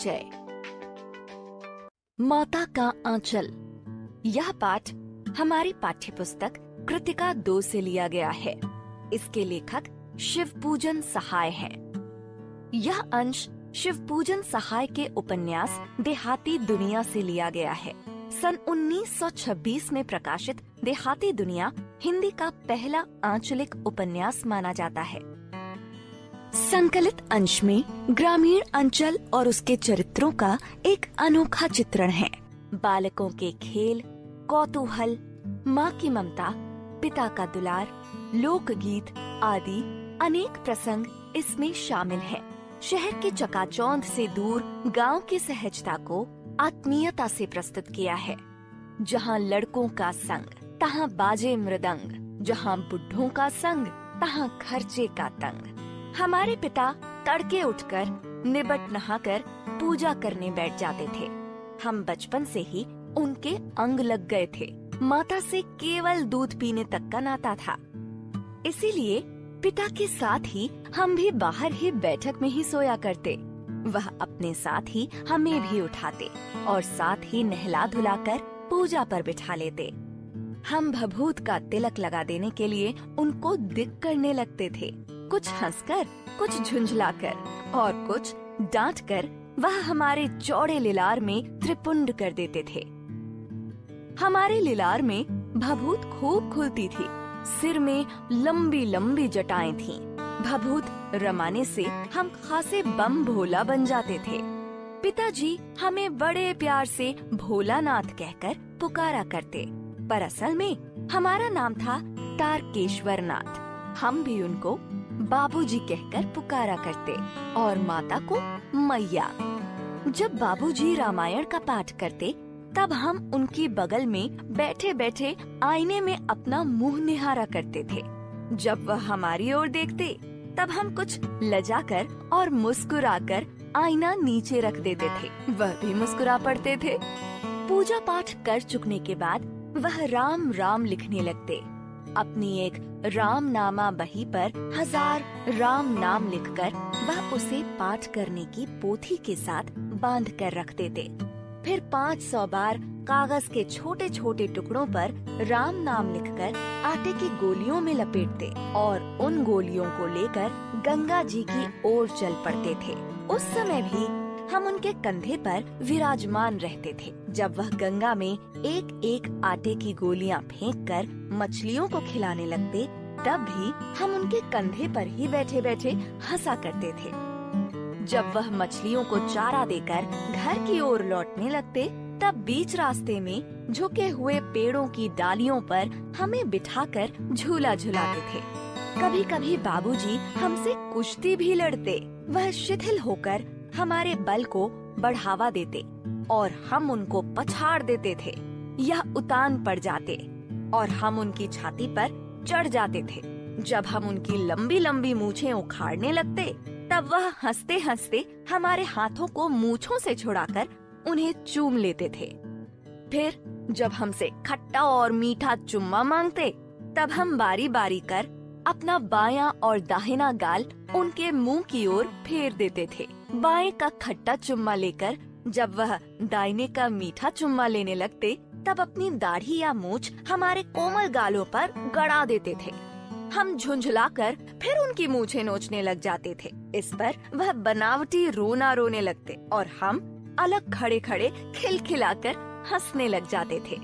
परिचय। माता का आंचल। यह पाठ हमारी पाठ्यपुस्तक कृतिका 2 से लिया गया है। इसके लेखक शिवपूजन सहाय हैं। यह अंश शिवपूजन सहाय के उपन्यास देहाती दुनिया से लिया गया है। सन 1926 में प्रकाशित देहाती दुनिया हिंदी का पहला आंचलिक उपन्यास माना जाता है। संकलित अंश में ग्रामीण अंचल और उसके चरित्रों का एक अनोखा चित्रण है। बालकों के खेल, कौतूहल, माँ की ममता, पिता का दुलार, लोकगीत आदि अनेक प्रसंग इसमें शामिल हैं। शहर के चकाचौंध से दूर गांव की सहजता को आत्मीयता से प्रस्तुत किया है। जहाँ लड़कों का संग तहाँ बाजे मृदंग, जहाँ बुढ़ों का संग तहाँ खर्चे का तंग। हमारे पिता तड़के उठकर निबट नहाकर पूजा करने बैठ जाते थे। हम बचपन से ही उनके अंग लग गए थे। माता से केवल दूध पीने तक का नाता था। इसीलिए पिता के साथ ही हम भी बाहर ही बैठक में ही सोया करते। वह अपने साथ ही हमें भी उठाते और साथ ही नहला धुलाकर पूजा पर बिठा लेते। हम भभूत का तिलक लगा देने के लिए उनको दिक करने लगते थे। कुछ हंसकर, कुछ झुंझलाकर और कुछ डांटकर वह हमारे चौड़े लिलार में त्रिपुंड कर देते थे। हमारे लिलार में भभूत खूब खुलती थी। सिर में लंबी लंबी जटाएं थीं। भभूत रमाने से हम खासे बम भोला बन जाते थे। पिताजी हमें बड़े प्यार से भोलानाथ कहकर पुकारा करते, पर असल में हमारा नाम था तारकेश्वर नाथ। हम भी उनको बाबूजी कहकर पुकारा करते और माता को मैया। जब बाबूजी रामायण का पाठ करते तब हम उनकी बगल में बैठे बैठे आईने में अपना मुंह निहारा करते थे। जब वह हमारी ओर देखते तब हम कुछ लजाकर और मुस्कुराकर आईना नीचे रख देते थे। वह भी मुस्कुरा पड़ते थे। पूजा पाठ कर चुकने के बाद वह राम राम लिखने लगते। अपनी एक रामनामा बही पर 1000 राम नाम लिखकर वह उसे पाठ करने की पोथी के साथ बांध कर रख देते। फिर 500 बार कागज के छोटे छोटे टुकड़ों पर राम नाम लिखकर आटे की गोलियों में लपेटते और उन गोलियों को लेकर गंगा जी की ओर चल पड़ते थे। उस समय भी हम उनके कंधे पर विराजमान रहते थे। जब वह गंगा में एक एक आटे की गोलियां फेंककर मछलियों को खिलाने लगते तब भी हम उनके कंधे पर ही बैठे बैठे हंसा करते थे। जब वह मछलियों को चारा देकर घर की ओर लौटने लगते तब बीच रास्ते में झुके हुए पेड़ों की डालियों पर हमें बिठाकर झूला झुलाते थे। कभी कभी बाबूजी हमसे कुश्ती भी लड़ते। वह शिथिल होकर हमारे बल को बढ़ावा देते और हम उनको पछाड़ देते थे। यह उतान पड़ जाते और हम उनकी छाती पर चढ़ जाते थे। जब हम उनकी लंबी लंबी मूछें उखाड़ने लगते तब वह हंसते हंसते हमारे हाथों को मूछों से छुड़ाकर उन्हें चूम लेते थे। फिर जब हमसे खट्टा और मीठा चुम्मा मांगते तब हम बारी बारी कर अपना बायां और दाहिना गाल उनके मुंह की ओर फेर देते थे। बाएं का खट्टा चुम्मा लेकर जब वह दाहिने का मीठा चुम्मा लेने लगते तब अपनी दाढ़ी या मूछ हमारे कोमल गालों पर गड़ा देते थे। हम झुंझलाकर फिर उनकी मूछें नोचने लग जाते थे। इस पर वह बनावटी रोना रोने लगते और हम अलग खड़े खड़े खिलखिलाकर हंसने लग जाते थे।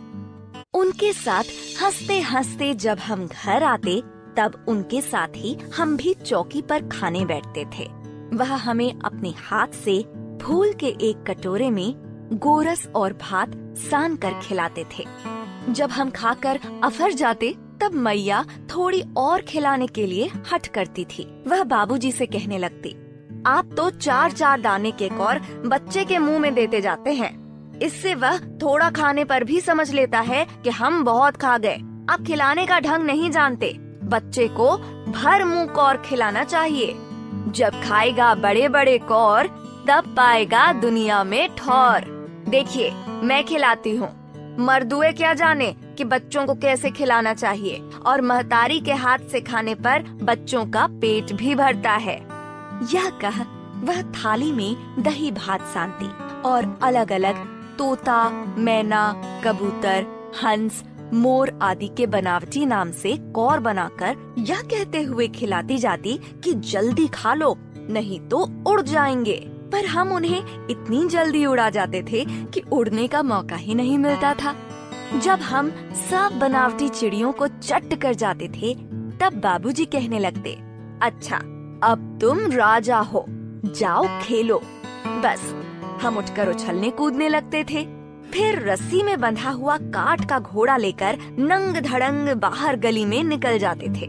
उनके साथ हंसते हंसते जब हम घर आते तब उनके साथ ही हम भी चौकी पर खाने बैठते थे। वह हमें अपने हाथ से फूल के एक कटोरे में गोरस और भात सान कर खिलाते थे। जब हम खाकर अफर जाते तब मैया थोड़ी और खिलाने के लिए हट करती थी। वह बाबूजी से कहने लगती, आप तो 4-4 दाने के कौर बच्चे के मुंह में देते जाते हैं। इससे वह थोड़ा खाने पर भी समझ लेता है कि हम बहुत खा गए। आप खिलाने का ढंग नहीं जानते। बच्चे को भर मुंह कौर खिलाना चाहिए। जब खाएगा बड़े बड़े कौर तब पाएगा दुनिया में ठौर। देखिए मैं खिलाती हूँ। मर्दुए क्या जाने कि बच्चों को कैसे खिलाना चाहिए और महतारी के हाथ से खाने पर बच्चों का पेट भी भरता है। यह कह वह थाली में दही भात सानती और अलग अलग तोता, मैना, कबूतर, हंस, मोर आदि के बनावटी नाम से कौर बनाकर यह कहते हुए खिलाती जाती कि जल्दी खा लो नहीं तो उड़ जाएंगे। पर हम उन्हें इतनी जल्दी उड़ा जाते थे कि उड़ने का मौका ही नहीं मिलता था। जब हम सब बनावटी चिड़ियों को चट कर जाते थे तब बाबूजी कहने लगते, अच्छा अब तुम राजा हो, जाओ खेलो। बस हम उठकर उछलने कूदने लगते थे। फिर रस्सी में बंधा हुआ काठ का घोड़ा लेकर नंग धड़ंग बाहर गली में निकल जाते थे।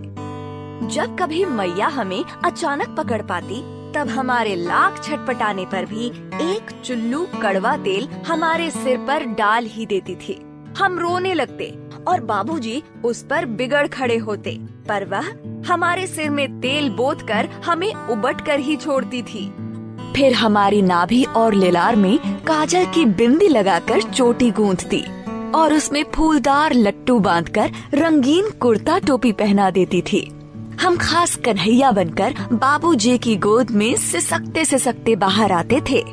जब कभी मैया हमें अचानक पकड़ पाती तब हमारे लाख छटपटाने पर भी एक चुल्लू कड़वा तेल हमारे सिर पर डाल ही देती थी। हम रोने लगते और बाबूजी उस पर बिगड़ खड़े होते, पर वह हमारे सिर में तेल बोत कर हमें उबट कर ही छोड़ती थी। फिर हमारी नाभि और लिलार में काजल की बिंदी लगाकर चोटी गूंथती और उसमें फूलदार लट्टू बांधकर रंगीन कुर्ता टोपी पहना देती थी। हम खास कन्हैया बनकर बाबूजी की गोद में सिसकते सिसकते बाहर आते थे।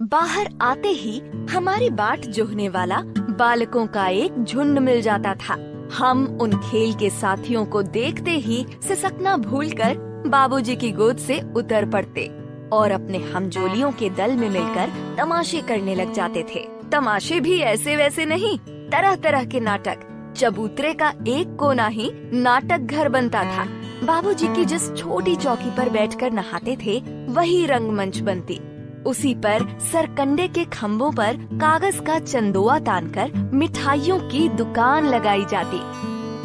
बाहर आते ही हमारी बाट जोहने वाला बालकों का एक झुंड मिल जाता था। हम उन खेल के साथियों को देखते ही सिसकना भूलकर बाबूजी की गोद से उतर पड़ते और अपने हमजोलियों के दल में मिलकर तमाशे करने लग जाते थे। तमाशे भी ऐसे वैसे नहीं, तरह तरह के नाटक। चबूतरे का एक कोना ही नाटक घर बनता था। बाबूजी की जिस छोटी चौकी पर बैठकर नहाते थे वही रंगमंच बनती। उसी पर सरकंडे के खम्भों पर कागज का चंदोआ तानकर मिठाइयों की दुकान लगाई जाती।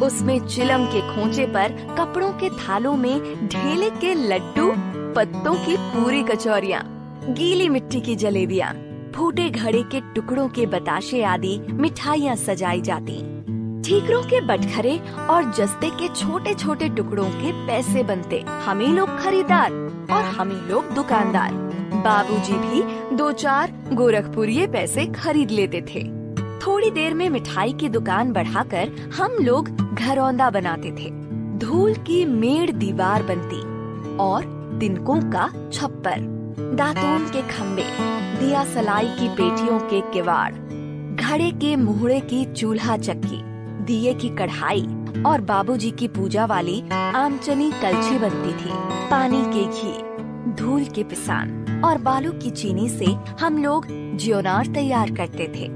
उसमें चिलम के खोंचे पर कपड़ों के थालों में ढेले के लड्डू, पत्तों की पूरी कचौरियाँ, गीली मिट्टी की जलेबियाँ, फूटे घड़े के टुकड़ों के बताशे आदि मिठाइयाँ सजाई जाती। ठीकरों के बटखरे और जस्ते के छोटे छोटे टुकड़ों के पैसे बनते। हम ही लोग खरीदार और हम ही लोग दुकानदार। बाबूजी भी 2-4 गोरखपुरिये पैसे खरीद लेते थे। थोड़ी देर में मिठाई की दुकान बढ़ाकर हम लोग घरौंदा बनाते थे। धूल की मेड़ दीवार बनती और तिनकों का छप्पर, दातून के खम्बे, दिया सलाई की पेटियों के किवाड़, घड़े के मुहड़े की चूल्हा चक्की, दिए की कढ़ाई और बाबूजी की पूजा वाली आमचनी कलछी बनती थी। पानी के घी, धूल के पिसान और बालू की चीनी से हम लोग ज्योनार तैयार करते थे।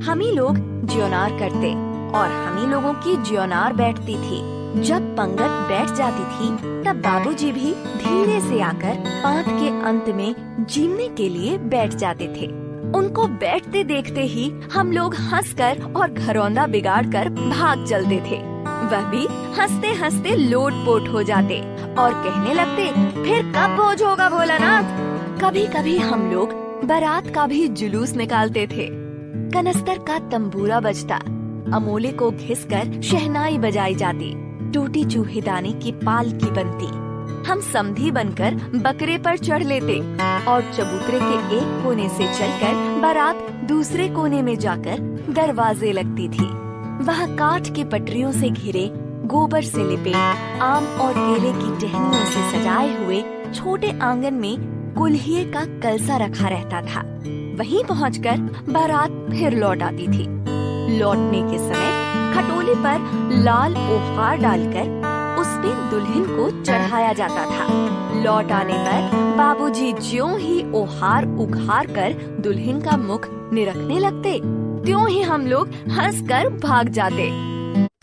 हम ही लोग ज्योनार करते और हम ही लोगों की ज्योनार बैठती थी। जब पंगत बैठ जाती थी तब बाबूजी भी धीरे से आकर पांत के अंत में जीमने के लिए बैठ जाते थे। उनको बैठते देखते ही हम लोग हंसकर और घरौंदा बिगाड़कर भाग चलते थे। वह भी हंसते हंसते लोटपोट हो जाते और कहने लगते, फिर कब भोज होगा भोलानाथ। कभी कभी हम लोग बारात का भी जुलूस निकालते थे। कनस्तर का तंबूरा बजता, अमोले को घिसकर शहनाई बजाई जाती, टूटी चूहेदानी की पालकी बनती। हम समधी बनकर बकरे पर चढ़ लेते और चबूतरे के एक कोने से चलकर बारात दूसरे कोने में जाकर दरवाजे लगती थी। वह काठ की पटरियों से घिरे, गोबर से लिपे, आम और केले की टहनियों से सजाए हुए छोटे आंगन में कुल्हिए का कलसा रखा रहता था। वहीं पहुंचकर बारात फिर लौट आती थी। लौटने के समय खटोले पर लाल ओहार डालकर उसमें दुल्हन को चढ़ाया जाता था। लौट आने पर बाबूजी ज्यों ही ओहार उघार कर दुल्हन का मुख निरखने लगते, त्यों ही हम लोग हंसकर भाग जाते।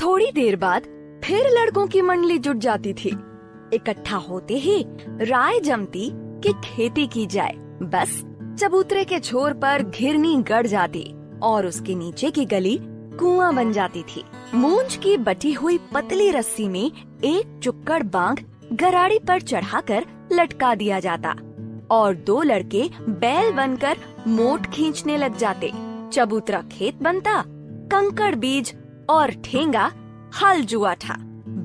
थोड़ी देर बाद फिर लड़कों की मंडली जुट जाती थी। इकट्ठा होते ही राय जमती कि खेती की जाए। बस चबूतरे के छोर पर घिरनी गड़ जाती और उसके नीचे की गली कुआं बन जाती थी। मूंज की बटी हुई पतली रस्सी में एक चुक्कड़ बांग गराड़ी पर चढ़ाकर लटका दिया जाता और 2 लड़के बैल बनकर मोट खींचने लग जाते। चबूतरा खेत बनता, कंकड़ बीज और ठेंगा हल जुआ था।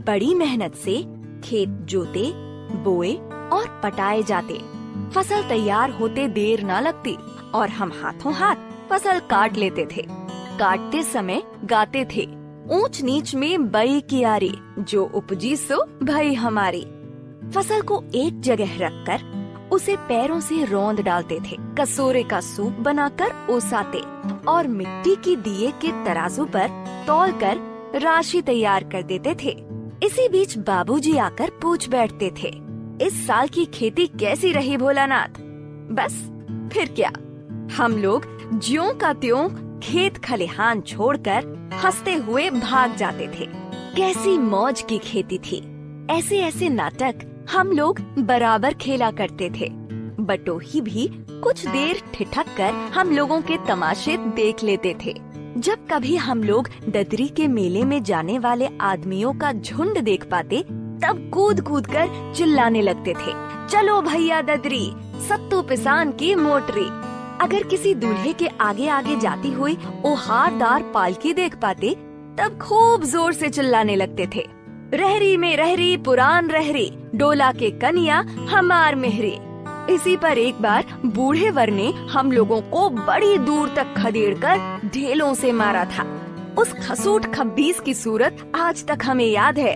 बड़ी मेहनत से खेत जोते, बोए और पटाए जाते। फसल तैयार होते देर न लगती और हम हाथों हाथ फसल काट लेते थे। काटते समय गाते थे, ऊंच नीच में बई कियारी, जो उपजी सो भई हमारी। फसल को एक जगह रखकर उसे पैरों से रौंद डालते थे, कसोरे का सूप बनाकर ओसाते और मिट्टी की दिए के तराजू पर तौलकर राशि तैयार कर देते थे। इसी बीच बाबूजी आकर पूछ बैठते थे, इस साल की खेती कैसी रही भोलानाथ? बस फिर क्या, हम लोग ज्यों का त्यों खेत खलिहान छोड़कर हंसते हुए भाग जाते थे। कैसी मौज की खेती थी। ऐसे ऐसे नाटक हम लोग बराबर खेला करते थे। बटोही भी कुछ देर ठिठक कर हम लोगों के तमाशे देख लेते थे। जब कभी हम लोग ददरी के मेले में जाने वाले आदमियों का झुंड देख पाते, तब कूद कूद कर चिल्लाने लगते थे, चलो भैया ददरी, सत्तू पिसान की मोटरी। अगर किसी दूल्हे के आगे आगे जाती हुई ओहारदार पालकी देख पाते, तब खूब जोर से चिल्लाने लगते थे, रहरी में रहरी पुरान रहरी, डोला के कन्या हमार मेहरी। इसी पर एक बार बूढ़े वर ने हम लोगों को बड़ी दूर तक खदेड़कर ढेलों से मारा था। उस खसूट खब्बीस की सूरत आज तक हमें याद है।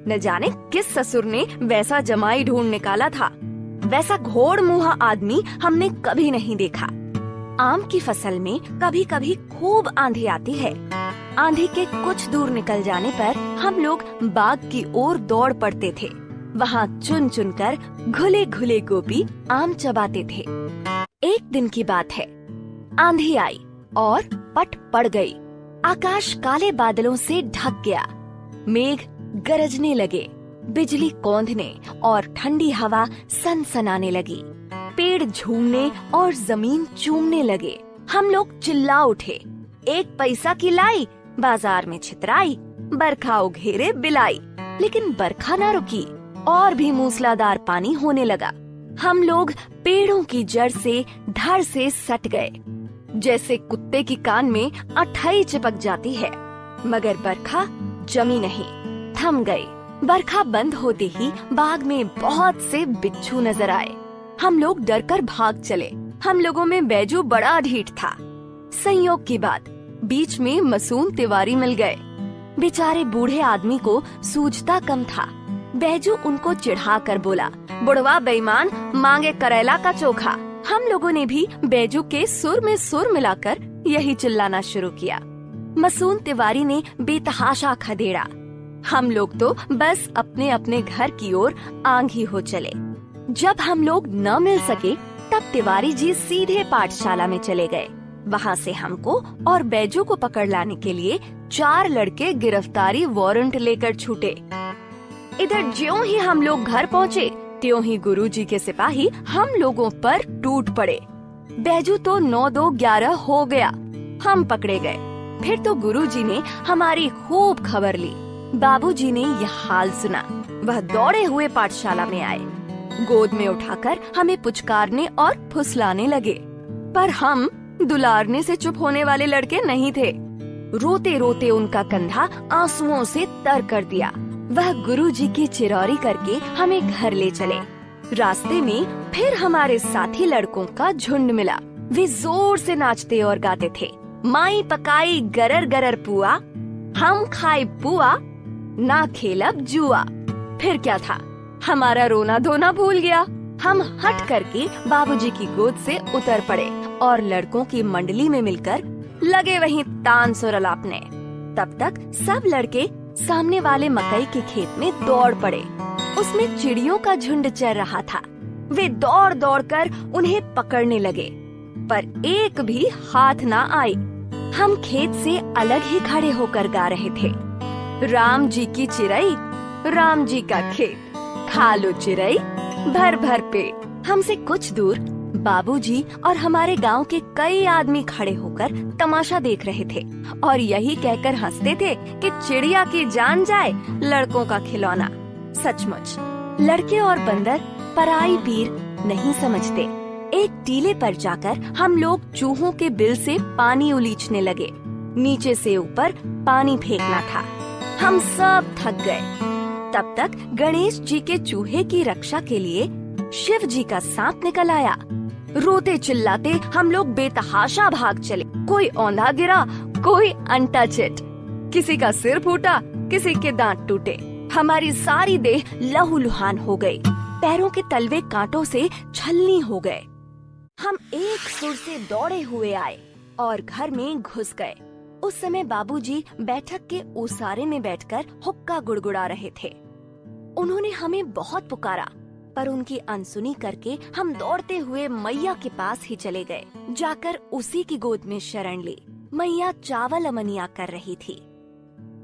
न जाने किस ससुर ने वैसा जमाई ढूंढ निकाला था। वैसा घोड़ मुंहा आदमी हमने कभी नहीं देखा। आम की फसल में कभी कभी खूब आंधी आती है। आंधी के कुछ दूर निकल जाने पर हम लोग बाग की ओर दौड़ पड़ते थे। वहाँ चुन चुन कर घुले घुले गोपी आम चबाते थे। एक दिन की बात है, आंधी आई और पट पड़ गई। आकाश काले बादलों से ढक गया। मेघ गरजने लगे, बिजली कौंधने और ठंडी हवा सनसनाने लगी। पेड़ झूमने और जमीन चूमने लगे। हम लोग चिल्ला उठे, एक पैसा की लाई, बाजार में छितराई, बरखा उघेरे बिलाई। लेकिन बरखा न रुकी और भी मूसलाधार पानी होने लगा। हम लोग पेड़ों की जड़ से धड़ से सट गए, जैसे कुत्ते की कान में अठाई चिपक जाती है। मगर बरखा जमी नहीं, थम गई। बरखा बंद होते ही बाग में बहुत से बिच्छू नजर आए। हम लोग डरकर भाग चले। हम लोगों में बैजू बड़ा ढीठ था। संयोग की बात, बीच में मासूम तिवारी मिल गए। बेचारे बूढ़े आदमी को सूझता कम था। बैजू उनको चिढ़ा कर बोला, बुढ़वा बेईमान, मांगे करेला का चोखा। हम लोगों ने भी बैजू के सुर में सुर मिलाकर यही चिल्लाना शुरू किया। मासूम तिवारी ने बेतहाशा खदेड़ा। हम लोग तो बस अपने अपने घर की ओर आंधी हो चले। जब हम लोग न मिल सके, तब तिवारी जी सीधे पाठशाला में चले गए। वहाँ से हमको और बैजू को पकड़ लाने के लिए 4 लड़के गिरफ्तारी वारंट लेकर छूटे। इधर ज्यों ही हम लोग घर पहुँचे, त्यों ही गुरुजी के सिपाही हम लोगों पर टूट पड़े। बैजू तो 9-2-11 हो गया। हम पकड़े गए। फिर तो गुरुजी ने हमारी खूब खबर ली। बाबूजी ने यह हाल सुना। वह दौड़े हुए पाठशाला में आए। गोद में उठाकर हमें पुचकारने और फुसलाने लगे। पर हम दुलारने से चुप होने वाले लड़के नहीं थे। रोते रोते उनका कंधा आंसुओं से तर कर दिया। वह गुरुजी की चिरौरी करके हमें घर ले चले। रास्ते में फिर हमारे साथी लड़कों का झुंड मिला। वे जोर से नाचते और गाते थे, माई पकाई गरर गरर पुआ, हम खाए पुआ, ना खेलब जुआ। फिर क्या था, हमारा रोना धोना भूल गया। हम हट करके बाबूजी की गोद से उतर पड़े और लड़कों की मंडली में मिलकर लगे वहीं तान सुरलापने। तब तक सब लड़के सामने वाले मकई के खेत में दौड़ पड़े। उसमें चिड़ियों का झुंड चर रहा था। वे दौड़ दौड़ कर उन्हें पकड़ने लगे, पर एक भी हाथ ना आई। हम खेत से अलग ही खड़े होकर गा रहे थे, राम जी की चिरई, राम जी का खेत, खा लो चिरई भर भर पेट। हमसे कुछ दूर बाबूजी और हमारे गांव के कई आदमी खड़े होकर तमाशा देख रहे थे और यही कहकर हंसते थे कि चिड़िया की जान जाए लड़कों का खिलौना। सचमुच लड़के और बंदर पराई पीर नहीं समझते। एक टीले पर जाकर हम लोग चूहों के बिल से पानी उलीचने लगे। नीचे से ऊपर पानी फेंकना था। हम सब थक गए। तब तक गणेश जी के चूहे की रक्षा के लिए शिव जी का सांप निकल आया। रोते चिल्लाते हम लोग बेतहाशा भाग चले। कोई औंधा गिरा, कोई अंटा चिट, किसी का सिर फूटा, किसी के दांत टूटे। हमारी सारी देह लहूलुहान हो गई। पैरों के तलवे कांटों से छलनी हो गए। हम एक सुर से दौड़े हुए आए और घर में घुस गए। उस समय बाबूजी बैठक के ओसारे में बैठकर हुक्का गुड़गुड़ा रहे थे। उन्होंने हमें बहुत पुकारा, पर उनकी अनसुनी करके हम दौड़ते हुए मैया के पास ही चले गए। जाकर उसी की गोद में शरण ली। मैया चावल अमनिया कर रही थी।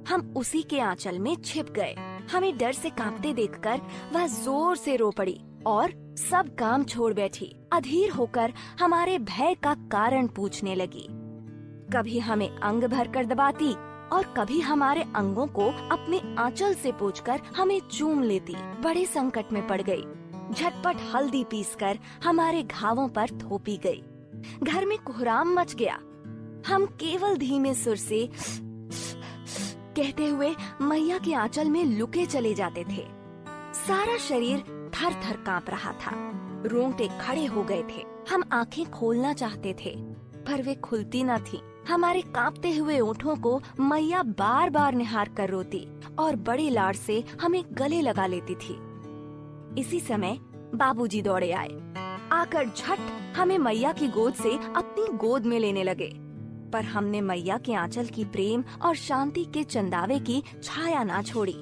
हम उसी के आंचल में छिप गए। हमें डर से कांपते देखकर वह जोर से रो पड़ी और सब काम छोड़ बैठी। अधीर होकर हमारे भय का कारण पूछने लगी। कभी हमें अंग भर कर दबाती और कभी हमारे अंगों को अपने आंचल से पोंछकर हमें चूम लेती। बड़े संकट में पड़ गई। झटपट हल्दी पीसकर हमारे घावों पर थोपी गई। घर में कोहराम मच गया। हम केवल धीमे सुर से कहते हुए मैया के आंचल में लुके चले जाते थे। सारा शरीर थर थर कांप रहा था। रोंगटे खड़े हो गए थे। हम आंखें खोलना चाहते थे, पर वे खुलती न थीं। हमारे कांपते हुए ओठों को मैया बार बार निहार कर रोती और बड़े लाड से हमें गले लगा लेती थी। इसी समय बाबूजी दौड़े आए। आकर झट हमें मैया की गोद से अपनी गोद में लेने लगे। पर हमने मैया के आंचल की प्रेम और शांति के चंदावे की छाया ना छोड़ी।